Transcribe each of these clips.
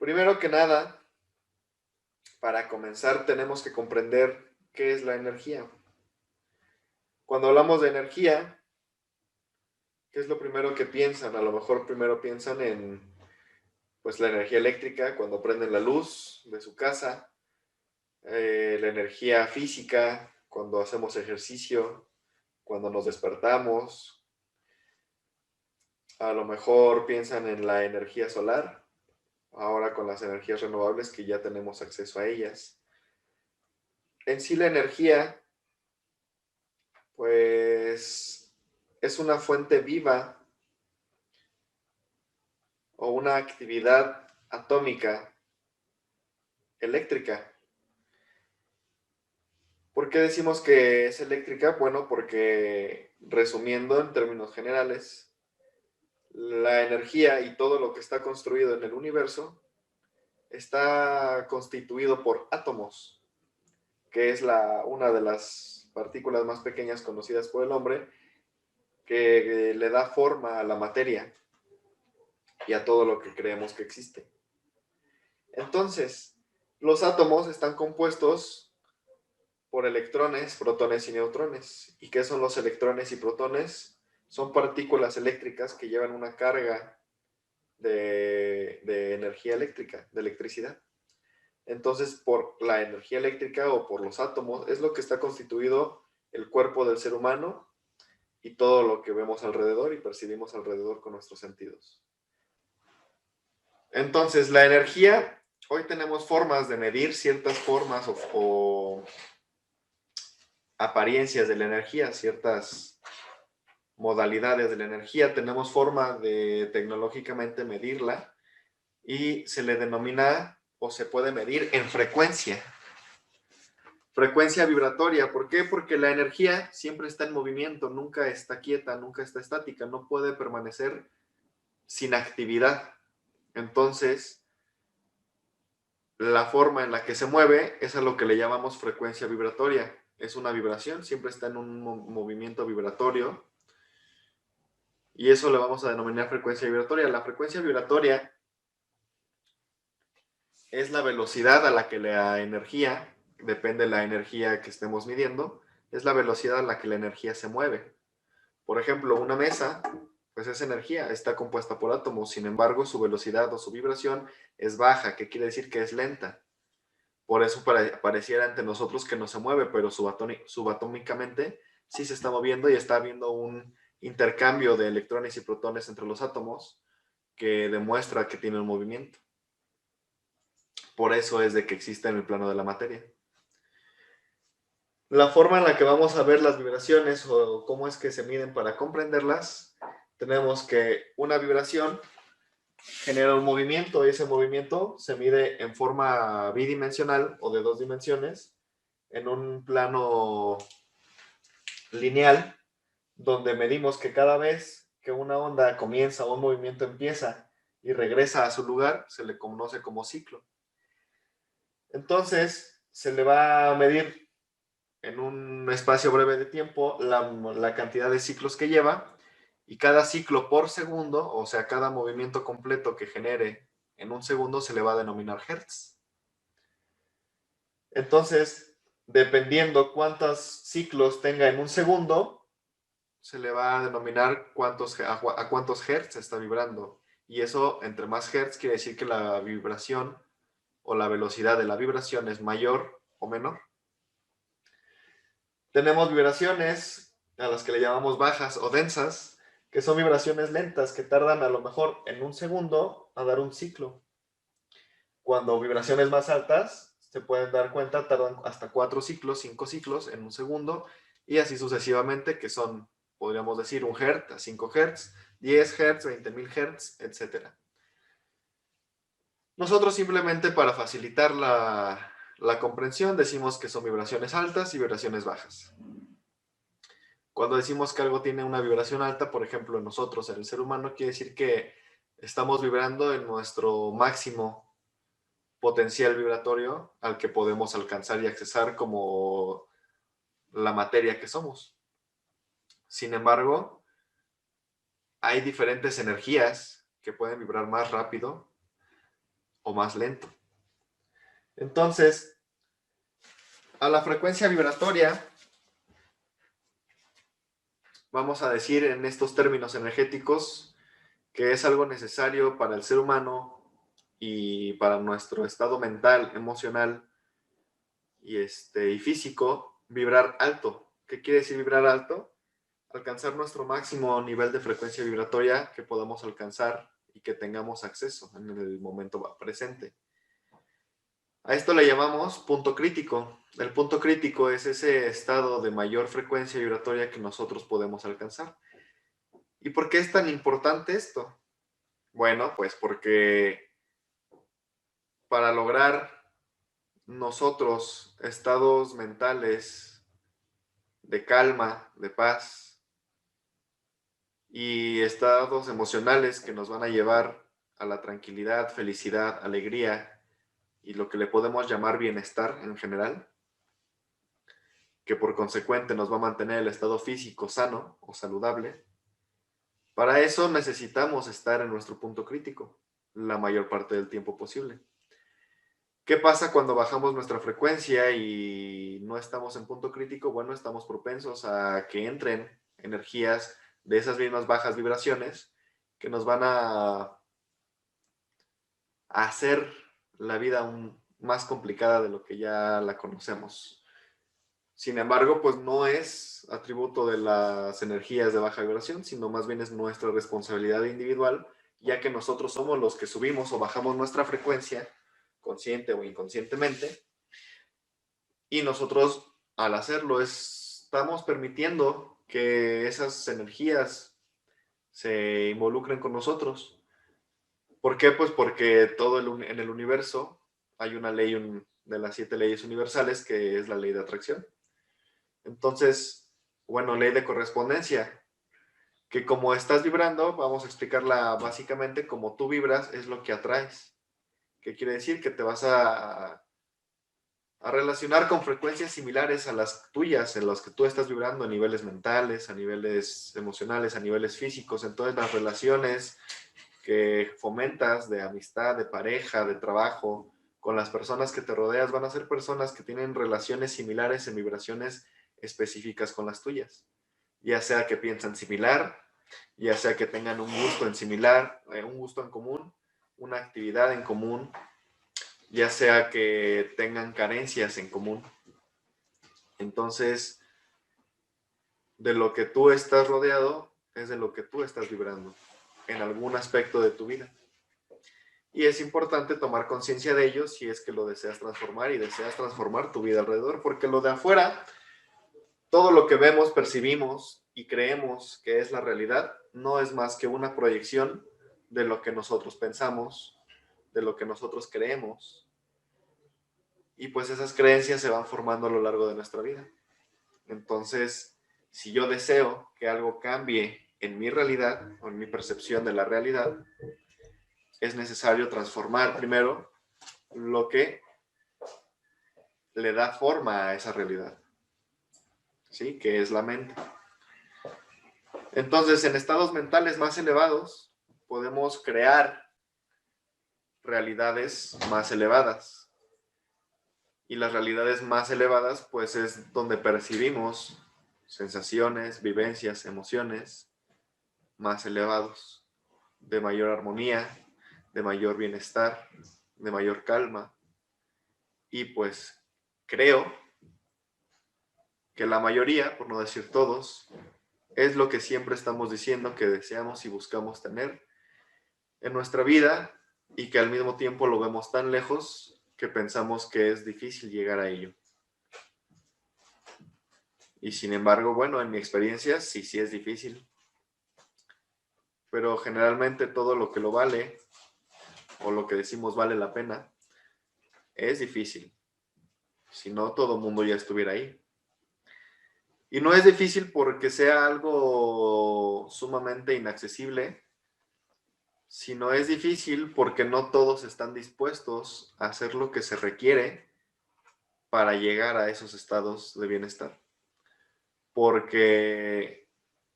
Primero que nada, para comenzar tenemos que comprender qué es la energía. Cuando hablamos de energía, ¿qué es lo primero que piensan? A lo mejor primero piensan en pues, la energía eléctrica cuando prenden la luz de su casa, la energía física cuando hacemos ejercicio, cuando nos despertamos. A lo mejor piensan en la energía solar, ahora con las energías renovables que ya tenemos acceso a ellas. En sí la energía, pues, es una fuente viva o una actividad atómica eléctrica. ¿Por qué decimos que es eléctrica? Bueno, porque resumiendo en términos generales, la energía y todo lo que está construido en el universo está constituido por átomos, que es una de las partículas más pequeñas conocidas por el hombre, que le da forma a la materia y a todo lo que creemos que existe. Entonces, los átomos están compuestos por electrones, protones y neutrones. ¿Y qué son los electrones y protones? Son partículas eléctricas que llevan una carga de energía eléctrica, de electricidad. Entonces, por la energía eléctrica o por los átomos es lo que está constituido el cuerpo del ser humano y todo lo que vemos alrededor y percibimos alrededor con nuestros sentidos. Entonces, la energía, hoy tenemos formas de medir ciertas formas o apariencias de la energía, ciertas modalidades de la energía. Tenemos forma de tecnológicamente medirla y se le denomina o se puede medir en frecuencia. Frecuencia vibratoria. ¿Por qué? Porque la energía siempre está en movimiento, nunca está quieta, nunca está estática, no puede permanecer sin actividad. Entonces, la forma en la que se mueve es a lo que le llamamos frecuencia vibratoria. Es una vibración, siempre está en un movimiento vibratorio y eso le vamos a denominar frecuencia vibratoria. La frecuencia vibratoria es la velocidad a la que la energía, depende de la energía que estemos midiendo, es la velocidad a la que la energía se mueve. Por ejemplo, una mesa, pues esa energía está compuesta por átomos, sin embargo, su velocidad o su vibración es baja, que quiere decir que es lenta. Por eso pareciera ante nosotros que no se mueve, pero subatómicamente sí se está moviendo y está habiendo un intercambio de electrones y protones entre los átomos que demuestra que tiene un movimiento. Por eso es de que existe en el plano de la materia. La forma en la que vamos a ver las vibraciones o cómo es que se miden para comprenderlas, tenemos que una vibración genera un movimiento y ese movimiento se mide en forma bidimensional o de dos dimensiones en un plano lineal donde medimos que cada vez que una onda comienza o un movimiento empieza y regresa a su lugar, se le conoce como ciclo. Entonces, se le va a medir en un espacio breve de tiempo la cantidad de ciclos que lleva y cada ciclo por segundo, o sea, cada movimiento completo que genere en un segundo se le va a denominar hertz. Entonces, dependiendo cuántos ciclos tenga en un segundo, se le va a denominar a cuántos hertz está vibrando. Y eso, entre más hertz, quiere decir que la vibración o la velocidad de la vibración es mayor o menor. Tenemos vibraciones a las que le llamamos bajas o densas, que son vibraciones lentas que tardan a lo mejor en un segundo a dar un ciclo. Cuando vibraciones más altas, se pueden dar cuenta, tardan hasta 4 ciclos, 5 ciclos en un segundo y así sucesivamente, que son, podríamos decir, 1 Hz a 5 Hz, 10 Hz, 20.000 Hz, etc. Nosotros simplemente para facilitar la comprensión decimos que son vibraciones altas y vibraciones bajas. Cuando decimos que algo tiene una vibración alta, por ejemplo, en nosotros, en el ser humano, quiere decir que estamos vibrando en nuestro máximo potencial vibratorio al que podemos alcanzar y accesar como la materia que somos. Sin embargo, hay diferentes energías que pueden vibrar más rápido o más lento. Entonces, a la frecuencia vibratoria, vamos a decir en estos términos energéticos que es algo necesario para el ser humano y para nuestro estado mental, emocional y físico, vibrar alto. ¿Qué quiere decir vibrar alto? Alcanzar nuestro máximo nivel de frecuencia vibratoria que podamos alcanzar y que tengamos acceso en el momento presente. A esto le llamamos punto crítico. El punto crítico es ese estado de mayor frecuencia vibratoria que nosotros podemos alcanzar. ¿Y por qué es tan importante esto? Bueno, pues porque para lograr nosotros estados mentales de calma, de paz y estados emocionales que nos van a llevar a la tranquilidad, felicidad, alegría y lo que le podemos llamar bienestar en general, que por consecuente nos va a mantener el estado físico sano o saludable. Para eso necesitamos estar en nuestro punto crítico la mayor parte del tiempo posible. ¿Qué pasa cuando bajamos nuestra frecuencia y no estamos en punto crítico? Bueno, estamos propensos a que entren energías de esas mismas bajas vibraciones que nos van a hacer la vida más complicada de lo que ya la conocemos. Sin embargo, pues no es atributo de las energías de baja vibración, sino más bien es nuestra responsabilidad individual, ya que nosotros somos los que subimos o bajamos nuestra frecuencia, consciente o inconscientemente, y nosotros al hacerlo estamos permitiendo que esas energías se involucren con nosotros. ¿Por qué? Pues porque en el universo hay una ley de las 7 leyes universales que es la ley de atracción. Entonces, bueno, ley de correspondencia, que como estás vibrando, vamos a explicarla básicamente, como tú vibras es lo que atraes. ¿Qué quiere decir? Que te vas a relacionar con frecuencias similares a las tuyas, en las que tú estás vibrando a niveles mentales, a niveles emocionales, a niveles físicos. Entonces las relaciones que fomentas de amistad, de pareja, de trabajo, con las personas que te rodeas, van a ser personas que tienen relaciones similares en vibraciones específicas con las tuyas. Ya sea que piensan similar, ya sea que tengan un gusto en similar, un gusto en común, una actividad en común, ya sea que tengan carencias en común. Entonces, de lo que tú estás rodeado es de lo que tú estás vibrando en algún aspecto de tu vida. Y es importante tomar conciencia de ello si es que lo deseas transformar y deseas transformar tu vida alrededor, porque lo de afuera, todo lo que vemos, percibimos y creemos que es la realidad, no es más que una proyección de lo que nosotros pensamos, de lo que nosotros creemos. Y pues esas creencias se van formando a lo largo de nuestra vida. Entonces, si yo deseo que algo cambie en mi realidad o en mi percepción de la realidad, es necesario transformar primero lo que le da forma a esa realidad, ¿sí? Que es la mente. Entonces, en estados mentales más elevados, podemos crear realidades más elevadas. Y las realidades más elevadas, pues es donde percibimos sensaciones, vivencias, emociones más elevados, de mayor armonía, de mayor bienestar, de mayor calma. Y pues creo que la mayoría, por no decir todos, es lo que siempre estamos diciendo que deseamos y buscamos tener en nuestra vida y que al mismo tiempo lo vemos tan lejos que pensamos que es difícil llegar a ello. Y sin embargo, bueno, en mi experiencia sí es difícil. Pero generalmente todo lo que lo vale, o lo que decimos vale la pena, es difícil. Si no, todo el mundo ya estuviera ahí. Y no es difícil porque sea algo sumamente inaccesible, sino es difícil porque no todos están dispuestos a hacer lo que se requiere para llegar a esos estados de bienestar. Porque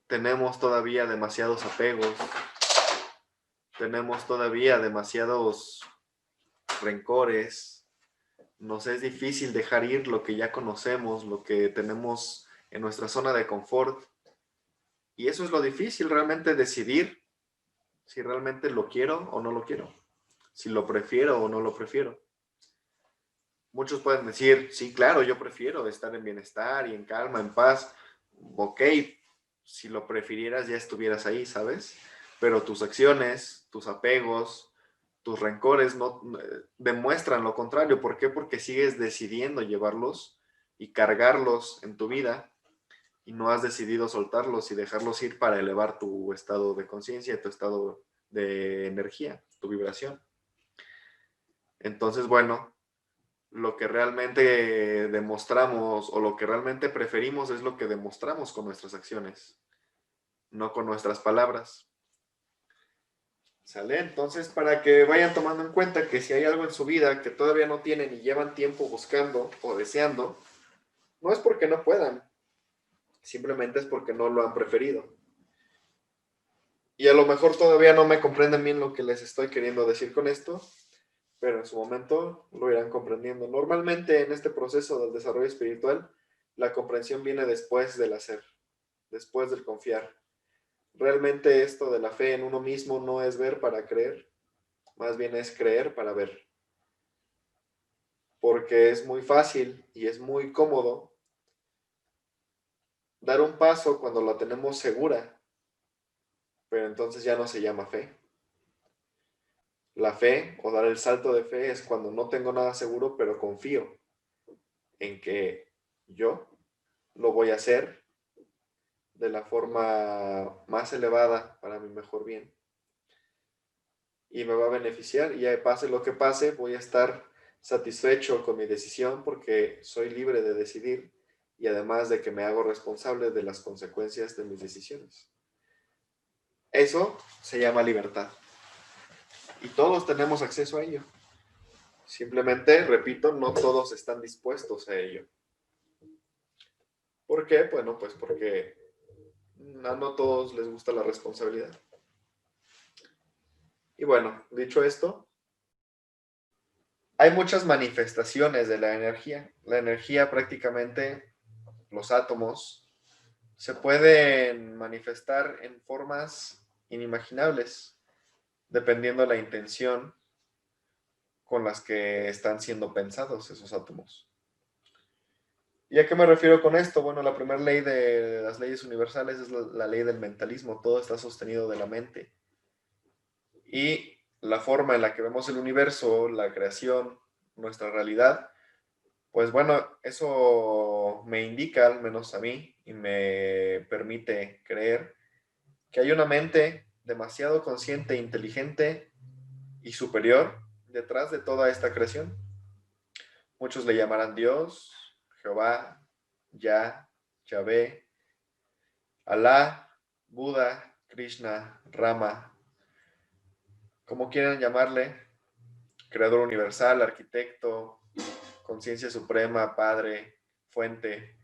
tenemos todavía demasiados apegos, tenemos todavía demasiados rencores, nos es difícil dejar ir lo que ya conocemos, lo que tenemos en nuestra zona de confort. Y eso es lo difícil, realmente decidir si realmente lo quiero o no lo quiero, si lo prefiero o no lo prefiero. Muchos pueden decir, sí, claro, yo prefiero estar en bienestar y en calma, en paz. Ok, si lo prefirieras ya estuvieras ahí, ¿sabes? Pero tus acciones, tus apegos, tus rencores no demuestran lo contrario. ¿Por qué? Porque sigues decidiendo llevarlos y cargarlos en tu vida y no has decidido soltarlos y dejarlos ir para elevar tu estado de conciencia, tu estado de energía, tu vibración. Entonces, bueno, lo que realmente demostramos o lo que realmente preferimos es lo que demostramos con nuestras acciones, no con nuestras palabras. ¿Sale? Entonces, para que vayan tomando en cuenta que si hay algo en su vida que todavía no tienen y llevan tiempo buscando o deseando, no es porque no puedan, simplemente es porque no lo han preferido. Y a lo mejor todavía no me comprenden bien lo que les estoy queriendo decir con esto, pero en su momento lo irán comprendiendo. Normalmente en este proceso del desarrollo espiritual, la comprensión viene después del hacer, después del confiar. Realmente esto de la fe en uno mismo no es ver para creer, más bien es creer para ver. Porque es muy fácil y es muy cómodo dar un paso cuando la tenemos segura, pero entonces ya no se llama fe. La fe o dar el salto de fe es cuando no tengo nada seguro, pero confío en que yo lo voy a hacer de la forma más elevada para mi mejor bien. Y me va a beneficiar y ya pase lo que pase, voy a estar satisfecho con mi decisión porque soy libre de decidir y además de que me hago responsable de las consecuencias de mis decisiones. Eso se llama libertad. Y todos tenemos acceso a ello. Simplemente, repito, no todos están dispuestos a ello. ¿Por qué? Bueno, pues porque a no todos les gusta la responsabilidad. Y bueno, dicho esto, hay muchas manifestaciones de la energía. La energía prácticamente, los átomos, se pueden manifestar en formas inimaginables, dependiendo de la intención con las que están siendo pensados esos átomos. ¿Y a qué me refiero con esto? Bueno, la primera ley de las leyes universales es la ley del mentalismo. Todo está sostenido de la mente. Y la forma en la que vemos el universo, la creación, nuestra realidad, pues bueno, eso me indica, al menos a mí, y me permite creer que hay una mente demasiado consciente, inteligente y superior detrás de toda esta creación. Muchos le llamarán Dios, Jehová, Yah, Yahvé, Alá, Buda, Krishna, Rama, como quieran llamarle, creador universal, arquitecto, conciencia suprema, padre, fuente.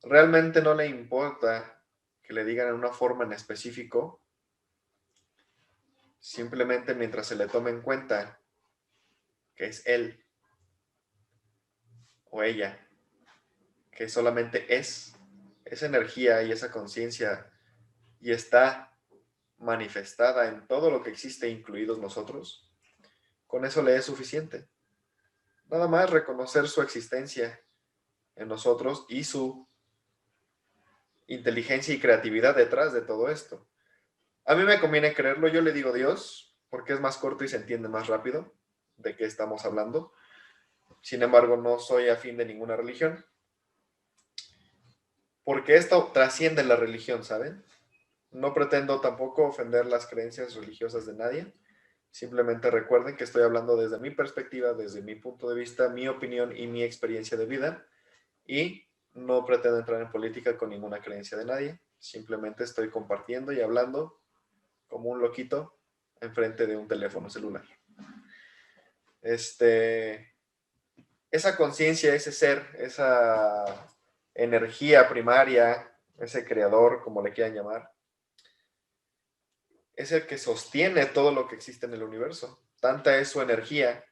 Realmente no le importa que le digan en una forma en específico, simplemente mientras se le tome en cuenta que es él o ella, que solamente es esa energía y esa conciencia y está manifestada en todo lo que existe, incluidos nosotros, con eso le es suficiente. Nada más reconocer su existencia en nosotros y su inteligencia y creatividad detrás de todo esto. A mí me conviene creerlo, yo le digo Dios, porque es más corto y se entiende más rápido de qué estamos hablando. Sin embargo, no soy afín de ninguna religión, porque esto trasciende la religión, ¿saben? No pretendo tampoco ofender las creencias religiosas de nadie. Simplemente recuerden que estoy hablando desde mi perspectiva, desde mi punto de vista, mi opinión y mi experiencia de vida. Y no pretendo entrar en política con ninguna creencia de nadie. Simplemente estoy compartiendo y hablando como un loquito enfrente de un teléfono celular. Esa conciencia, ese ser, esa energía primaria, ese creador, como le quieran llamar, es el que sostiene todo lo que existe en el universo. Tanta es su energía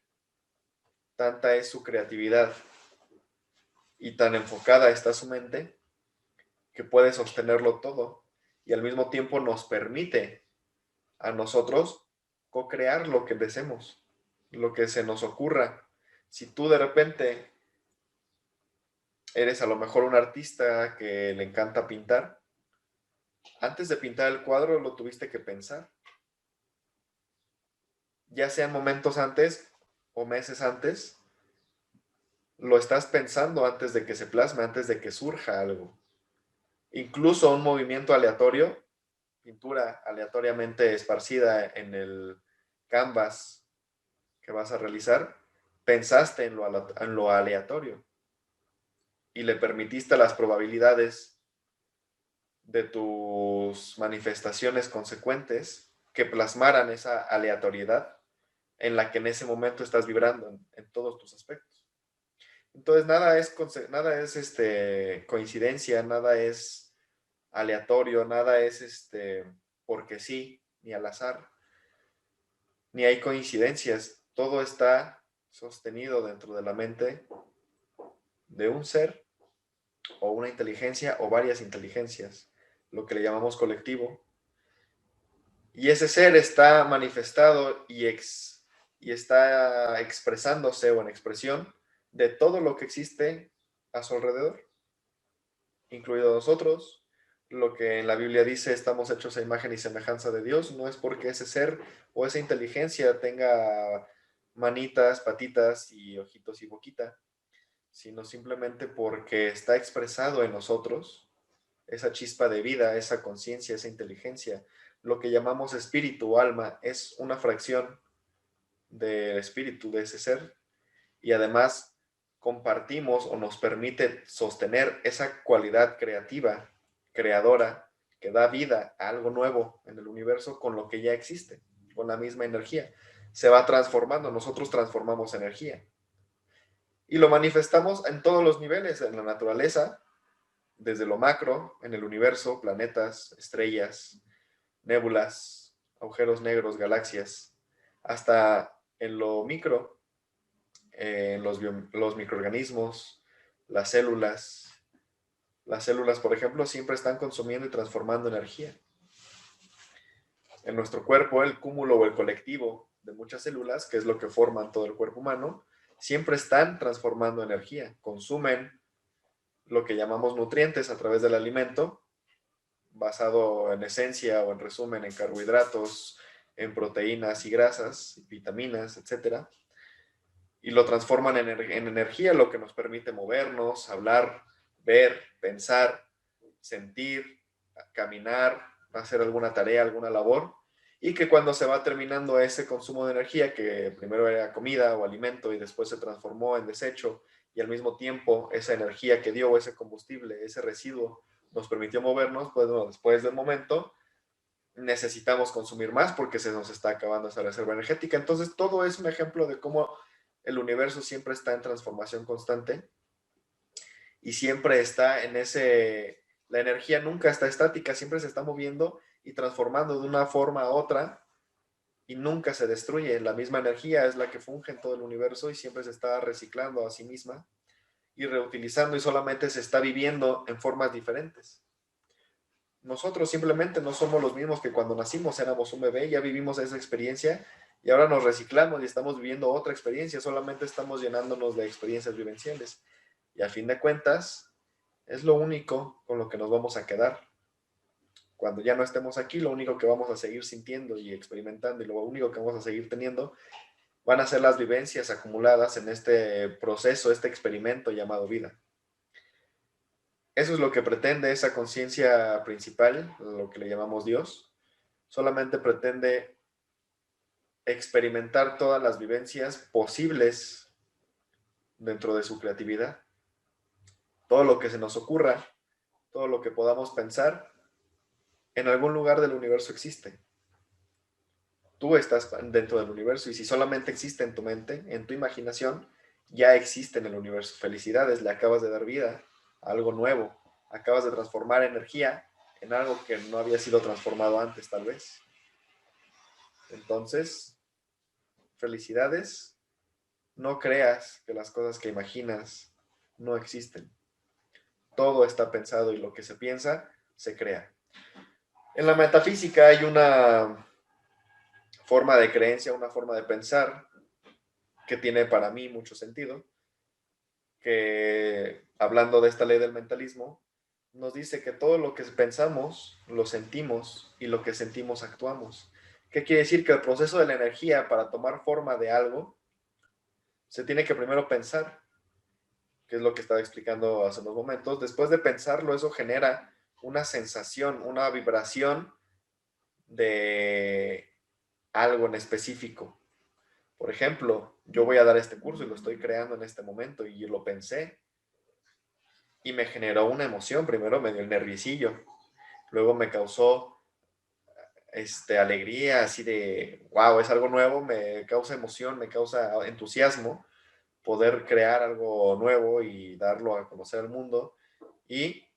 tanta es su creatividad y tan enfocada está su mente que puede sostenerlo todo y al mismo tiempo nos permite a nosotros co-crear lo que deseemos, lo que se nos ocurra. Si tú de repente eres a lo mejor un artista que le encanta pintar, antes de pintar el cuadro lo tuviste que pensar, ya sean momentos antes o meses antes, lo estás pensando antes de que se plasme, antes de que surja algo. Incluso un movimiento aleatorio, pintura aleatoriamente esparcida en el canvas que vas a realizar, pensaste en lo aleatorio y le permitiste a las probabilidades de tus manifestaciones consecuentes que plasmaran esa aleatoriedad en la que en ese momento estás vibrando en todos tus aspectos. Entonces nada es coincidencia, nada es aleatorio, nada es porque sí, ni al azar, ni hay coincidencias. Todo está sostenido dentro de la mente de un ser o una inteligencia o varias inteligencias, lo que le llamamos colectivo. Y ese ser está manifestado y está expresándose o en expresión de todo lo que existe a su alrededor, incluido nosotros. Lo que en la Biblia dice, estamos hechos a imagen y semejanza de Dios, no es porque ese ser o esa inteligencia tenga manitas, patitas y ojitos y boquita, sino simplemente porque está expresado en nosotros esa chispa de vida, esa conciencia, esa inteligencia. Lo que llamamos espíritu o alma es una fracción del espíritu de ese ser y además compartimos o nos permite sostener esa cualidad creativa, creadora, que da vida a algo nuevo en el universo con lo que ya existe, con la misma energía. Se va transformando, nosotros transformamos energía y lo manifestamos en todos los niveles, en la naturaleza, desde lo macro, en el universo, planetas, estrellas, nébulas, agujeros negros, galaxias, hasta en lo micro, los microorganismos, las células. Las células, por ejemplo, siempre están consumiendo y transformando energía. En nuestro cuerpo, el cúmulo o el colectivo de muchas células, que es lo que forman todo el cuerpo humano, siempre están transformando energía, consumen lo que llamamos nutrientes a través del alimento, basado en esencia o en resumen en carbohidratos, en proteínas y grasas, vitaminas, etcétera, y lo transforman en energía, lo que nos permite movernos, hablar, ver, pensar, sentir, caminar, hacer alguna tarea, alguna labor, y que cuando se va terminando ese consumo de energía, que primero era comida o alimento y después se transformó en desecho, y al mismo tiempo esa energía que dio, ese combustible, ese residuo, nos permitió movernos, pues bueno, después del momento necesitamos consumir más porque se nos está acabando esa reserva energética. Entonces todo es un ejemplo de cómo el universo siempre está en transformación constante y siempre está en la energía nunca está estática, siempre se está moviendo y transformando de una forma a otra y nunca se destruye. La misma energía es la que funge en todo el universo y siempre se está reciclando a sí misma y reutilizando y solamente se está viviendo en formas diferentes. Nosotros simplemente no somos los mismos que cuando nacimos, éramos un bebé, ya vivimos esa experiencia y ahora nos reciclamos y estamos viviendo otra experiencia, solamente estamos llenándonos de experiencias vivenciales. Y a fin de cuentas, es lo único con lo que nos vamos a quedar. Cuando ya no estemos aquí, lo único que vamos a seguir sintiendo y experimentando y lo único que vamos a seguir teniendo van a ser las vivencias acumuladas en este proceso, este experimento llamado vida. Eso es lo que pretende esa conciencia principal, lo que le llamamos Dios. Solamente pretende experimentar todas las vivencias posibles dentro de su creatividad. Todo lo que se nos ocurra, todo lo que podamos pensar, en algún lugar del universo existe. Tú estás dentro del universo y si solamente existe en tu mente, en tu imaginación, ya existe en el universo. Felicidades, le acabas de dar vida a algo nuevo. Acabas de transformar energía en algo que no había sido transformado antes, tal vez. Entonces, felicidades. No creas que las cosas que imaginas no existen. Todo está pensado y lo que se piensa se crea. En la metafísica hay una forma de creencia, una forma de pensar que tiene para mí mucho sentido, que hablando de esta ley del mentalismo, nos dice que todo lo que pensamos, lo sentimos y lo que sentimos actuamos. ¿Qué quiere decir? Que el proceso de la energía para tomar forma de algo se tiene que primero pensar, que es lo que estaba explicando hace unos momentos. Después de pensarlo, eso genera una sensación, una vibración de algo en específico. Por ejemplo, yo voy a dar este curso y lo estoy creando en este momento y lo pensé y me generó una emoción. Primero me dio el nerviosillo, luego me causó alegría, así de, wow, es algo nuevo, me causa emoción, me causa entusiasmo poder crear algo nuevo y darlo a conocer al mundo. Y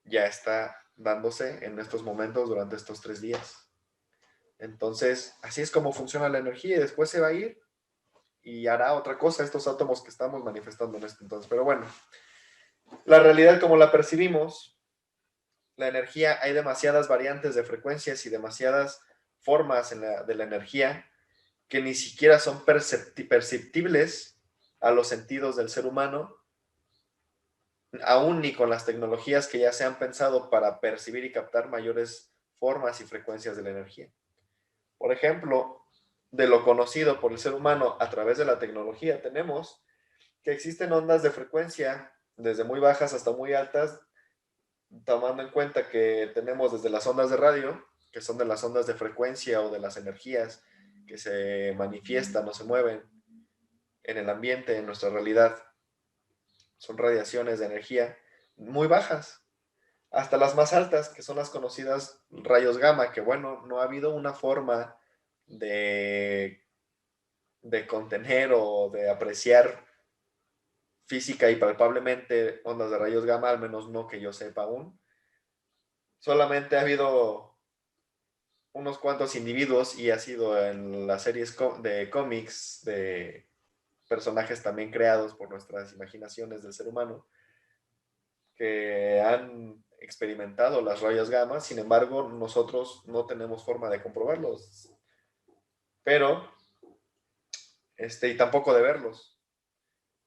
ya está dándose en estos momentos durante estos 3 días. Entonces, así es como funciona la energía y después se va a ir y hará otra cosa estos átomos que estamos manifestando en este entonces. Pero bueno, la realidad como la percibimos, la energía, hay demasiadas variantes de frecuencias y demasiadas formas de la energía que ni siquiera son perceptibles a los sentidos del ser humano, aún ni con las tecnologías que ya se han pensado para percibir y captar mayores formas y frecuencias de la energía. Por ejemplo, de lo conocido por el ser humano a través de la tecnología, tenemos que existen ondas de frecuencia desde muy bajas hasta muy altas, tomando en cuenta que tenemos desde las ondas de radio, que son de las ondas de frecuencia o de las energías que se manifiestan o se mueven en el ambiente, en nuestra realidad, son radiaciones de energía muy bajas, hasta las más altas, que son las conocidas rayos gamma, que bueno, no ha habido una forma de, de contener o de apreciar física y palpablemente ondas de rayos gamma, al menos no que yo sepa aún. Solamente ha habido unos cuantos individuos y ha sido en las series de cómics de personajes también creados por nuestras imaginaciones del ser humano que han experimentado las rayos gamma. Sin embargo, nosotros no tenemos forma de comprobarlos, pero y tampoco de verlos.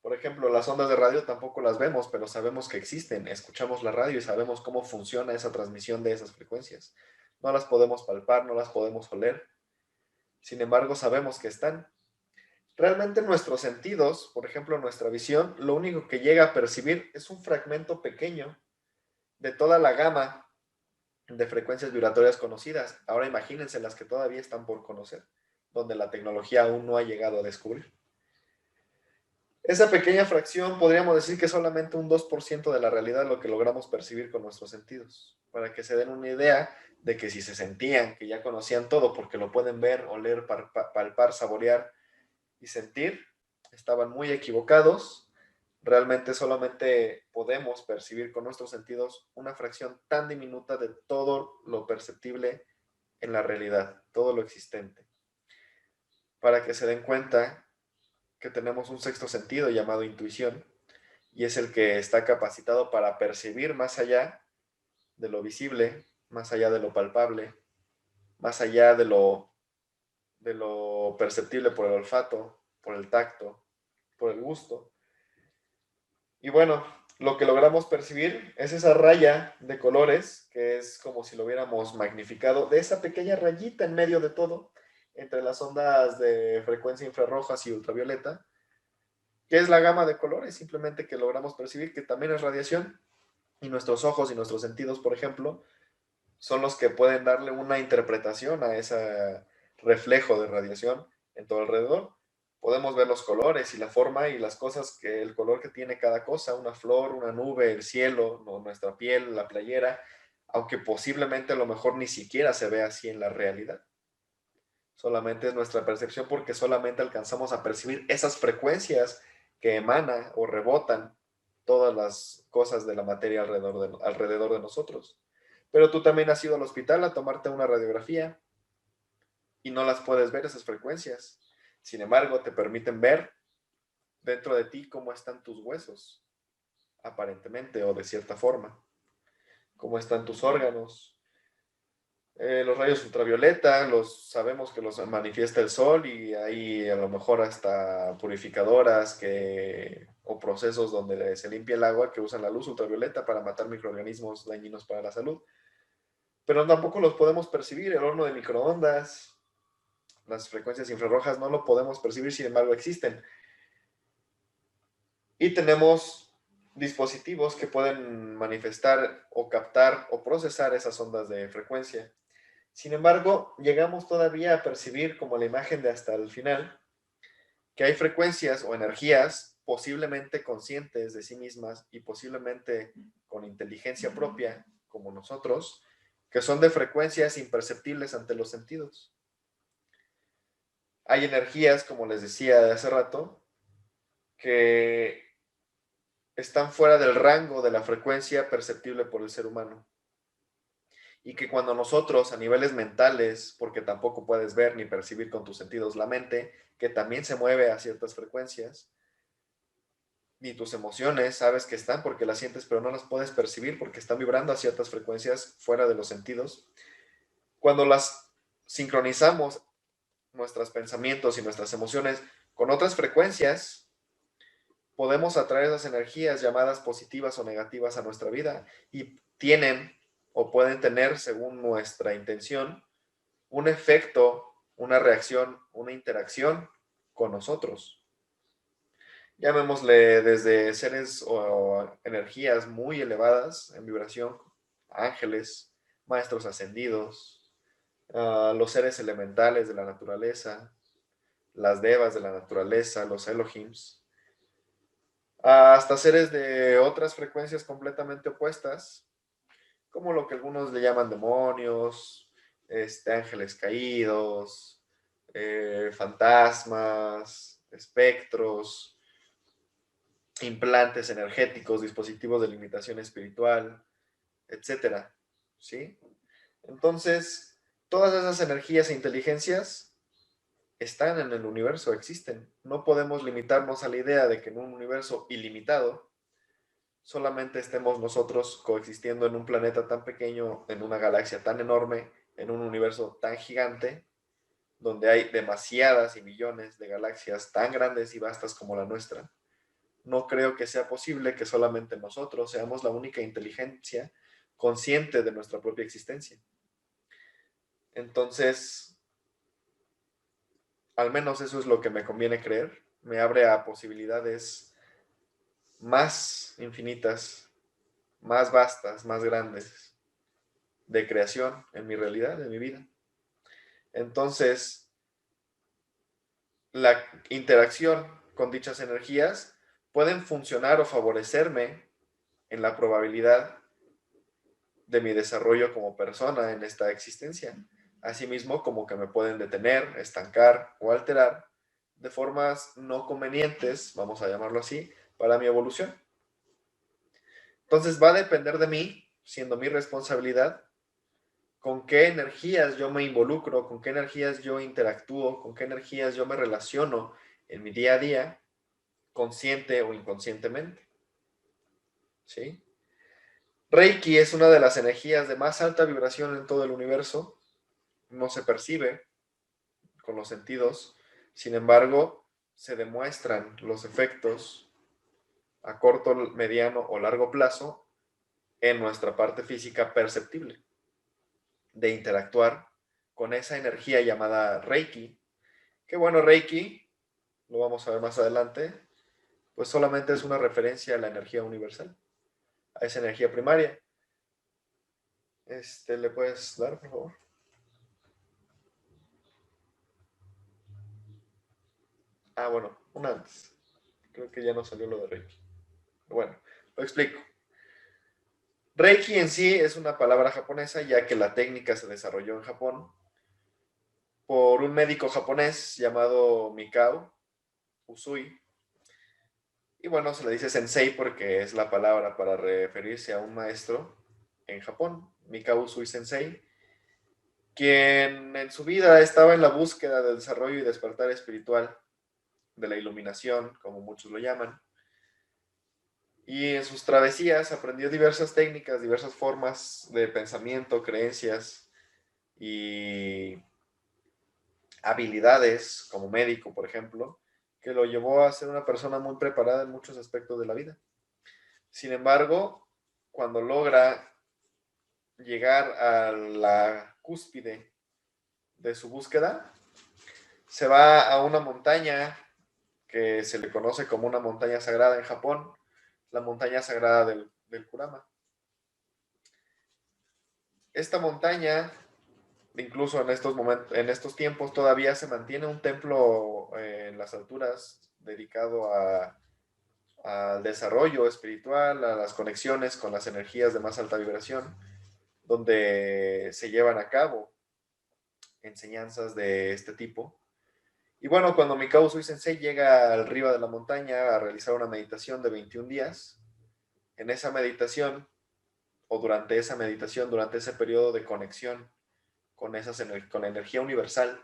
Por ejemplo, las ondas de radio tampoco las vemos, pero sabemos que existen. Escuchamos la radio y sabemos cómo funciona esa transmisión de esas frecuencias. No las podemos palpar, no las podemos oler. Sin embargo, sabemos que están. Realmente nuestros sentidos, por ejemplo, nuestra visión, lo único que llega a percibir es un fragmento pequeño de toda la gama de frecuencias vibratorias conocidas. Ahora imagínense las que todavía están por conocer, donde la tecnología aún no ha llegado a descubrir. Esa pequeña fracción podríamos decir que es solamente un 2% de la realidad lo que logramos percibir con nuestros sentidos. Para que se den una idea de que si se sentían que ya conocían todo porque lo pueden ver, oler, palpar, saborear y sentir, estaban muy equivocados. Realmente solamente podemos percibir con nuestros sentidos una fracción tan diminuta de todo lo perceptible en la realidad, todo lo existente. Para que se den cuenta que tenemos un sexto sentido llamado intuición, y es el que está capacitado para percibir más allá de lo visible, más allá de lo palpable, más allá de lo perceptible por el olfato, por el tacto, por el gusto. Y bueno, lo que logramos percibir es esa raya de colores, que es como si lo hubiéramos magnificado, de esa pequeña rayita en medio de todo, entre las ondas de frecuencia infrarrojas y ultravioleta, que es la gama de colores simplemente que logramos percibir, que también es radiación, y nuestros ojos y nuestros sentidos, por ejemplo, son los que pueden darle una interpretación a ese reflejo de radiación en todo alrededor. Podemos ver los colores y la forma y las cosas, que el color que tiene cada cosa, una flor, una nube, el cielo, nuestra piel, la playera, aunque posiblemente a lo mejor ni siquiera se ve así en la realidad. Solamente es nuestra percepción porque solamente alcanzamos a percibir esas frecuencias que emanan o rebotan todas las cosas de la materia alrededor de nosotros. Pero tú también has ido al hospital a tomarte una radiografía y no las puedes ver esas frecuencias. Sin embargo, te permiten ver dentro de ti cómo están tus huesos, aparentemente o de cierta forma, cómo están tus órganos. Los rayos ultravioleta, sabemos que los manifiesta el sol y hay a lo mejor hasta purificadoras o procesos donde se limpia el agua que usan la luz ultravioleta para matar microorganismos dañinos para la salud. Pero tampoco los podemos percibir. El horno de microondas, las frecuencias infrarrojas no lo podemos percibir, sin embargo existen. Y tenemos dispositivos que pueden manifestar o captar o procesar esas ondas de frecuencia. Sin embargo, llegamos todavía a percibir, como la imagen de hasta el final, que hay frecuencias o energías posiblemente conscientes de sí mismas y posiblemente con inteligencia propia, como nosotros, que son de frecuencias imperceptibles ante los sentidos. Hay energías, como les decía de hace rato, que están fuera del rango de la frecuencia perceptible por el ser humano. Y que cuando nosotros a niveles mentales, porque tampoco puedes ver ni percibir con tus sentidos la mente, que también se mueve a ciertas frecuencias, ni tus emociones sabes que están porque las sientes, pero no las puedes percibir porque están vibrando a ciertas frecuencias fuera de los sentidos. Cuando las sincronizamos, nuestros pensamientos y nuestras emociones con otras frecuencias, podemos atraer esas energías llamadas positivas o negativas a nuestra vida y tienen o pueden tener, según nuestra intención, un efecto, una reacción, una interacción con nosotros. Llamémosle desde seres o energías muy elevadas en vibración, ángeles, maestros ascendidos, los seres elementales de la naturaleza, las devas de la naturaleza, los Elohims, hasta seres de otras frecuencias completamente opuestas, como lo que algunos le llaman demonios, ángeles caídos, fantasmas, espectros, implantes energéticos, dispositivos de limitación espiritual, etcétera, ¿sí? Entonces, todas esas energías e inteligencias están en el universo, existen. No podemos limitarnos a la idea de que en un universo ilimitado solamente estemos nosotros coexistiendo en un planeta tan pequeño, en una galaxia tan enorme, en un universo tan gigante, donde hay demasiadas y millones de galaxias tan grandes y vastas como la nuestra. No creo que sea posible que solamente nosotros seamos la única inteligencia consciente de nuestra propia existencia. Entonces, al menos eso es lo que me conviene creer. Me abre a posibilidades más infinitas, más vastas, más grandes de creación en mi realidad, en mi vida. Entonces, la interacción con dichas energías pueden funcionar o favorecerme en la probabilidad de mi desarrollo como persona en esta existencia, asimismo como que me pueden detener, estancar o alterar de formas no convenientes, vamos a llamarlo así, para mi evolución. Entonces va a depender de mí, siendo mi responsabilidad, con qué energías yo me involucro, con qué energías yo interactúo, con qué energías yo me relaciono en mi día a día, consciente o inconscientemente. ¿Sí? Reiki es una de las energías de más alta vibración en todo el universo. No se percibe con los sentidos, sin embargo, se demuestran los efectos a corto, mediano o largo plazo en nuestra parte física perceptible de interactuar con esa energía llamada Reiki. Que bueno, Reiki, lo vamos a ver más adelante, pues solamente es una referencia a la energía universal, a esa energía primaria. ¿Le puedes dar, por favor? Ah, bueno, una antes. Creo que ya no salió lo de Reiki. Bueno, lo explico. Reiki en sí es una palabra japonesa, ya que la técnica se desarrolló en Japón por un médico japonés llamado Mikao Usui. Y bueno, se le dice sensei porque es la palabra para referirse a un maestro en Japón, Mikao Usui Sensei, quien en su vida estaba en la búsqueda de desarrollo y despertar espiritual de la iluminación, como muchos lo llaman. Y en sus travesías aprendió diversas técnicas, diversas formas de pensamiento, creencias y habilidades como médico, por ejemplo, que lo llevó a ser una persona muy preparada en muchos aspectos de la vida. Sin embargo, cuando logra llegar a la cúspide de su búsqueda, se va a una montaña que se le conoce como una montaña sagrada en Japón, la montaña sagrada del Kurama. Esta montaña, incluso en estos tiempos, todavía se mantiene un templo en las alturas dedicado al desarrollo espiritual, a las conexiones con las energías de más alta vibración, donde se llevan a cabo enseñanzas de este tipo. Y bueno, cuando Mikao Usui Sensei llega arriba de la montaña a realizar una meditación de 21 días, en esa meditación, o durante esa meditación, durante ese periodo de conexión con la energía universal,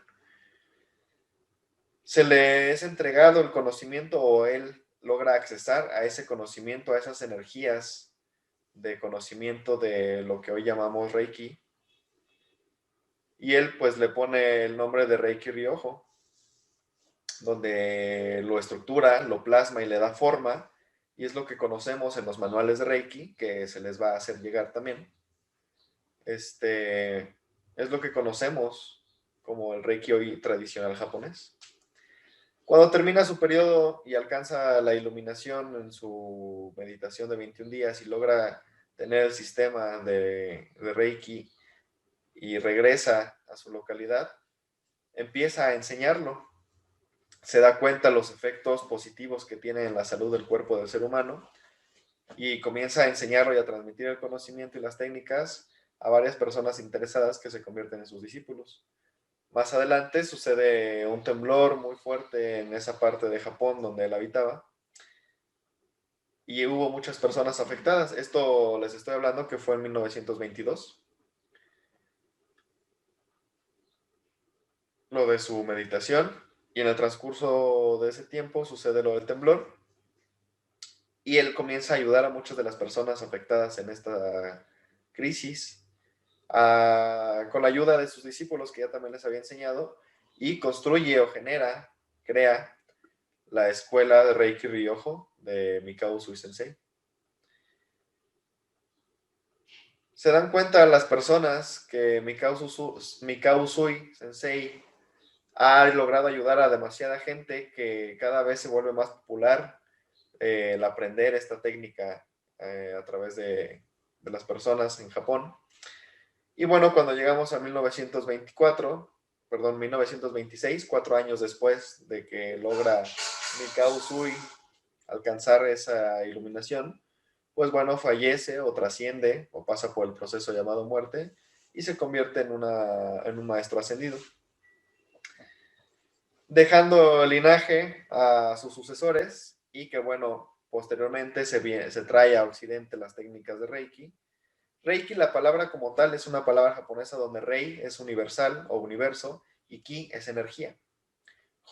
se le es entregado el conocimiento o él logra accesar a ese conocimiento, a esas energías de conocimiento de lo que hoy llamamos Reiki. Y él pues le pone el nombre de Reiki Ryojo, donde lo estructura, lo plasma y le da forma. Y es lo que conocemos en los manuales de Reiki, que se les va a hacer llegar también. Es lo que conocemos como el Reiki hoy tradicional japonés. Cuando termina su periodo y alcanza la iluminación en su meditación de 21 días y logra tener el sistema de Reiki y regresa a su localidad, empieza a enseñarlo. Se da cuenta de los efectos positivos que tiene en la salud del cuerpo del ser humano y comienza a enseñarlo y a transmitir el conocimiento y las técnicas a varias personas interesadas que se convierten en sus discípulos. Más adelante sucede un temblor muy fuerte en esa parte de Japón donde él habitaba y hubo muchas personas afectadas. Esto les estoy hablando que fue en 1922. Lo de su meditación y en el transcurso de ese tiempo sucede lo del temblor y él comienza a ayudar a muchas de las personas afectadas en esta crisis con la ayuda de sus discípulos que ya también les había enseñado y construye o crea la escuela de Reiki Ryojo de Mikao Usui Sensei. Se dan cuenta las personas que Mikao Usui Sensei ha logrado ayudar a demasiada gente que cada vez se vuelve más popular el aprender esta técnica a través de las personas en Japón. Y bueno, cuando llegamos a 1926, 4 años después de que logra Mikao Usui alcanzar esa iluminación, pues bueno, fallece o trasciende o pasa por el proceso llamado muerte y se convierte en un maestro ascendido, dejando el linaje a sus sucesores y que bueno, posteriormente se trae a Occidente las técnicas de Reiki. Reiki, la palabra como tal, es una palabra japonesa donde Rei es universal o universo y Ki es energía.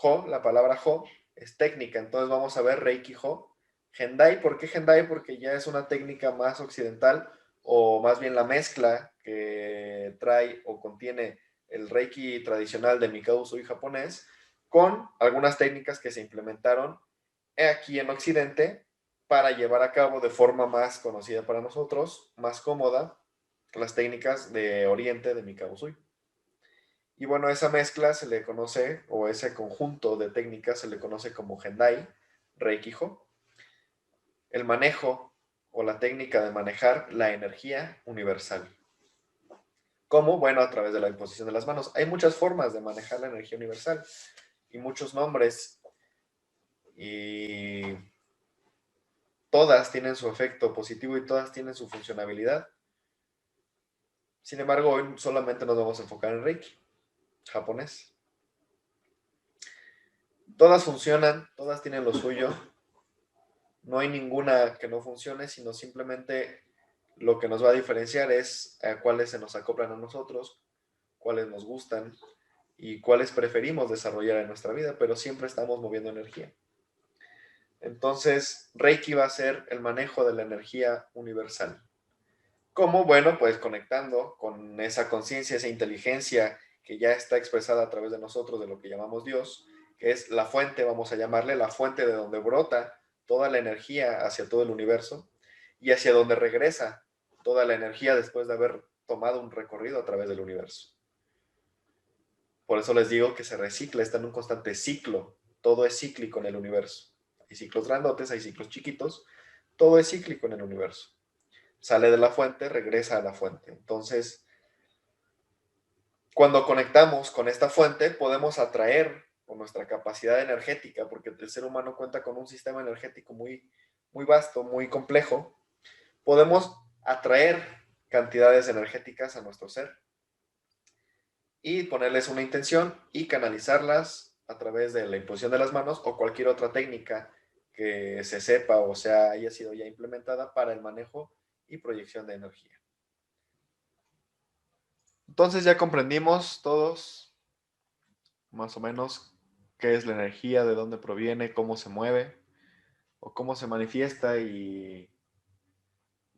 Ho, la palabra Ho, es técnica, entonces vamos a ver Reiki Ho. Gendai, ¿por qué Gendai? Porque ya es una técnica más occidental o más bien la mezcla que trae o contiene el Reiki tradicional de Mikao Usui japonés con algunas técnicas que se implementaron aquí en Occidente para llevar a cabo de forma más conocida para nosotros, más cómoda, las técnicas de Oriente de Mikao Usui. Y bueno, esa mezcla se le conoce, o ese conjunto de técnicas se le conoce como Gendai, Reikijo, el manejo o la técnica de manejar la energía universal. ¿Cómo? Bueno, a través de la imposición de las manos. Hay muchas formas de manejar la energía universal y muchos nombres y todas tienen su efecto positivo y todas tienen su funcionalidad. Sin embargo, hoy solamente nos vamos a enfocar en Reiki, japonés. Todas funcionan, todas tienen lo suyo. No hay ninguna que no funcione, sino simplemente lo que nos va a diferenciar es a cuáles se nos acoplan a nosotros, cuáles nos gustan y cuáles preferimos desarrollar en nuestra vida, pero siempre estamos moviendo energía. Entonces, Reiki va a ser el manejo de la energía universal. ¿Cómo? Bueno, pues conectando con esa conciencia, esa inteligencia que ya está expresada a través de nosotros, de lo que llamamos Dios, que es la fuente, vamos a llamarle, la fuente de donde brota toda la energía hacia todo el universo y hacia donde regresa toda la energía después de haber tomado un recorrido a través del universo. Por eso les digo que se recicla, está en un constante ciclo. Todo es cíclico en el universo. Hay ciclos grandotes, hay ciclos chiquitos. Todo es cíclico en el universo. Sale de la fuente, regresa a la fuente. Entonces, cuando conectamos con esta fuente, podemos atraer con nuestra capacidad energética, porque el ser humano cuenta con un sistema energético muy vasto, muy complejo. Podemos atraer cantidades energéticas a nuestro ser y ponerles una intención y canalizarlas a través de la imposición de las manos o cualquier otra técnica que se sepa o sea haya sido ya implementada para el manejo y proyección de energía. Entonces ya comprendimos todos más o menos qué es la energía, de dónde proviene, cómo se mueve o cómo se manifiesta y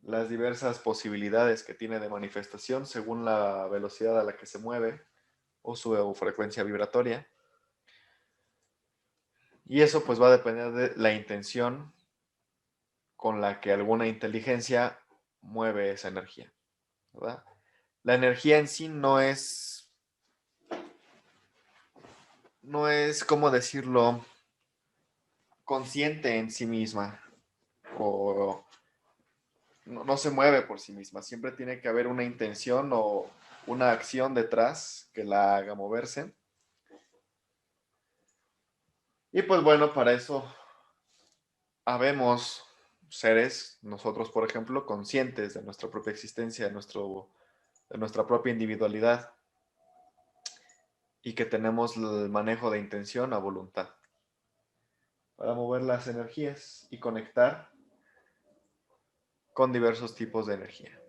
las diversas posibilidades que tiene de manifestación según la velocidad a la que se mueve o su frecuencia vibratoria. Y eso pues va a depender de la intención con la que alguna inteligencia mueve esa energía, ¿verdad? La energía en sí no es, ¿cómo decirlo?, consciente en sí misma o no se mueve por sí misma. Siempre tiene que haber una intención o una acción detrás que la haga moverse. Y pues bueno, para eso habemos seres, nosotros por ejemplo, conscientes de nuestra propia existencia, de nuestra propia individualidad y que tenemos el manejo de intención a voluntad para mover las energías y conectar con diversos tipos de energía.